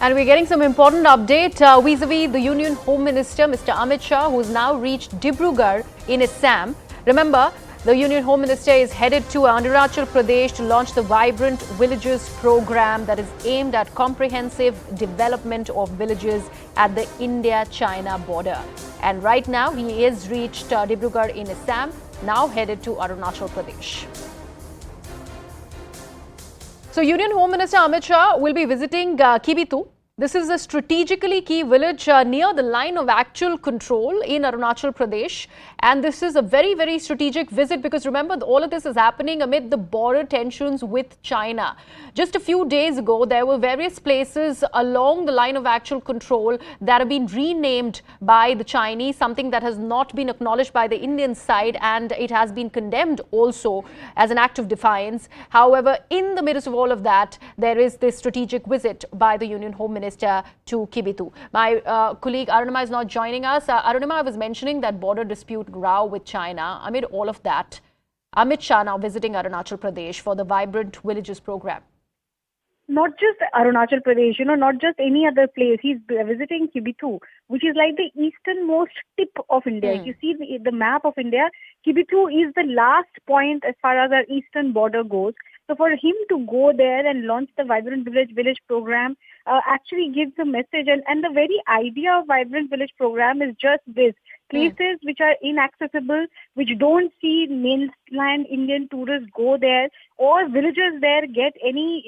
And we're getting some important update vis-a-vis the Union Home Minister, Mr. Amit Shah, who's now reached Dibrugarh in Assam. Remember, the Union Home Minister is headed to Arunachal Pradesh to launch the Vibrant Villages program that is aimed at comprehensive development of villages at the India-China border. And right now, he is reached Dibrugarh in Assam, now headed to Arunachal Pradesh. So, Union Home Minister Amit Shah will be visiting Kibitu. This is a strategically key village near the line of actual control in Arunachal Pradesh. And this is a very, very strategic visit because remember, all of this is happening amid the border tensions with China. Just a few days ago, there were various places along the line of actual control that have been renamed by the Chinese, something that has not been acknowledged by the Indian side, and it has been condemned also as an act of defiance. However, in the midst of all of that, there is this strategic visit by the Union Home Minister to Kibitu. My colleague Arunima is not joining us. Arunima, I was mentioning that border dispute row with China. Amid all of that, Amit Shah now visiting Arunachal Pradesh for the Vibrant Villages program. Not just Arunachal Pradesh, not just any other place. He's visiting Kibitu, which is like the easternmost tip of India. If you see the map of India, Kibitu is the last point as far as our eastern border goes. So for him to go there and launch the Vibrant Village program actually gives a message. And the very idea of Vibrant Village program is just this. Places which are inaccessible, which don't see mainland Indian tourists go there, or villagers there get any,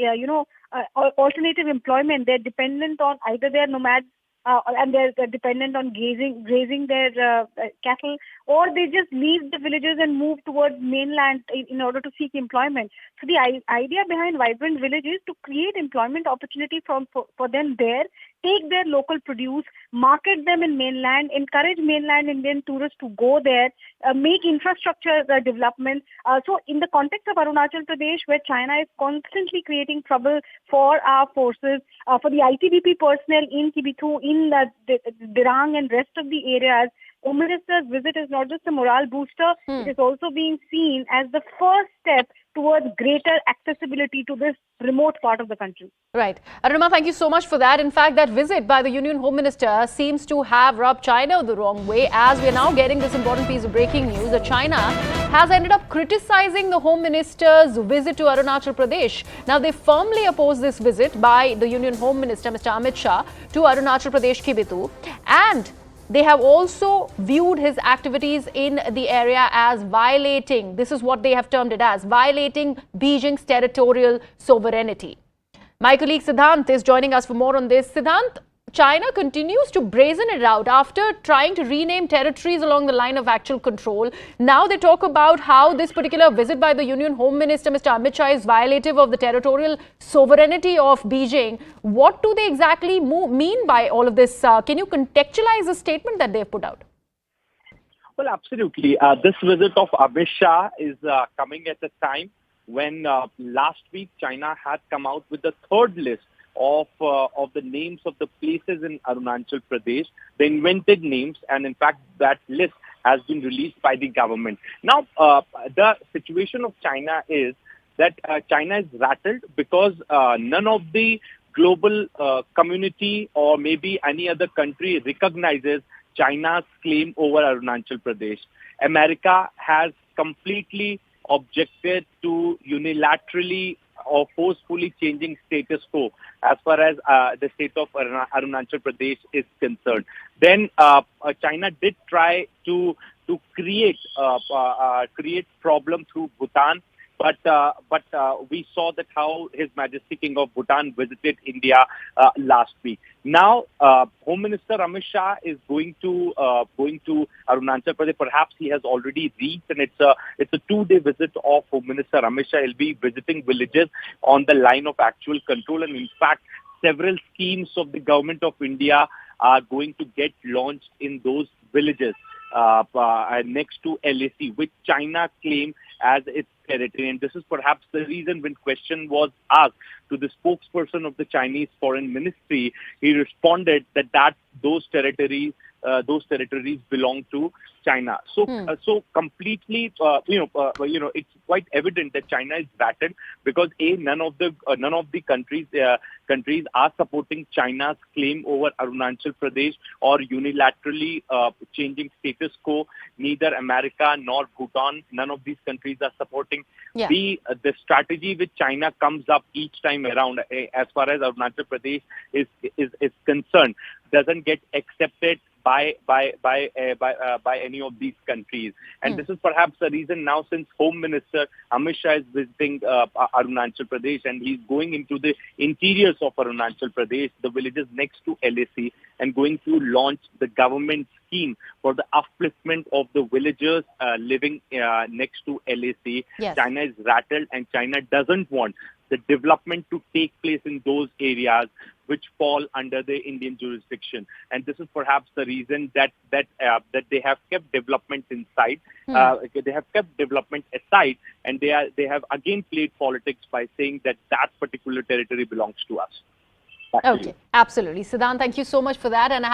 alternative employment. They're dependent on either their nomads and they're dependent on grazing their cattle, or they just leave the villages and move towards mainland in order to seek employment. So the idea behind Vibrant Village is to create employment opportunity for them there, take their local produce, market them in mainland, encourage mainland Indian tourists to go there, make infrastructure development. So in the context of Arunachal Pradesh, where China is constantly creating trouble for our forces, for the ITBP personnel in Kibitu, in Dirang and rest of the areas, Home Minister's visit is not just a morale booster, it is also being seen as the first step towards greater accessibility to this remote part of the country. Right. Arunima, thank you so much for that. In fact, that visit by the Union Home Minister seems to have rubbed China the wrong way, as we are now getting this important piece of breaking news that China has ended up criticizing the Home Minister's visit to Arunachal Pradesh. Now, they firmly oppose this visit by the Union Home Minister, Mr. Amit Shah, to Arunachal Pradesh, Kibitu, and they have also viewed his activities in the area as violating, this is what they have termed it as, violating Beijing's territorial sovereignty. My colleague Siddhant is joining us for more on this. Siddhant, China continues to brazen it out after trying to rename territories along the line of actual control. Now they talk about how this particular visit by the Union Home Minister, Mr. Amit Shah, is violative of the territorial sovereignty of Beijing. What do they exactly mean by all of this? Can you contextualize the statement that they've put out? Well, absolutely. This visit of Amit Shah is coming at a time when last week China had come out with the third list of the names of the places in Arunachal Pradesh, the invented names, and in fact that list has been released by the government. Now, the situation of China is that China is rattled because none of the global community or maybe any other country recognizes China's claim over Arunachal Pradesh. America has completely objected to unilaterally or forcefully changing status quo as far as the state of Arunachal Pradesh is concerned. Then China did try to create problem through Bhutan, but we saw that how His Majesty King of Bhutan visited India last week. Now, Home Minister Amit Shah is going to Arunachal Pradesh. Perhaps he has already reached, and it's a 2-day visit of Home Minister Amit Shah. He'll be visiting villages on the line of actual control, and in fact, several schemes of the government of India are going to get launched in those villages next to LAC, which China claimed as its territory. And this is perhaps the reason when question was asked to the spokesperson of the Chinese Foreign Ministry, he responded that those territories those territories belong to China. So, so completely, it's quite evident that China is rattled because none of the countries are supporting China's claim over Arunachal Pradesh or unilaterally changing status quo. Neither America nor Bhutan, none of these countries are supporting. Yeah. The strategy with China comes up each time around, as far as Arunachal Pradesh is concerned, doesn't get accepted by any of these countries. And this is perhaps the reason now, since Home Minister Amit Shah is visiting Arunachal Pradesh, and he's going into the interiors of Arunachal Pradesh, the villages next to LAC, and going to launch the government scheme for the upliftment of the villagers living next to LAC. Yes. China is rattled, and China doesn't want the development to take place in those areas which fall under the Indian jurisdiction. And this is perhaps the reason that they have kept development inside. They have kept development aside, and they have again played politics by saying that particular territory belongs to us. Okay, absolutely. Siddhant, thank you so much for that. And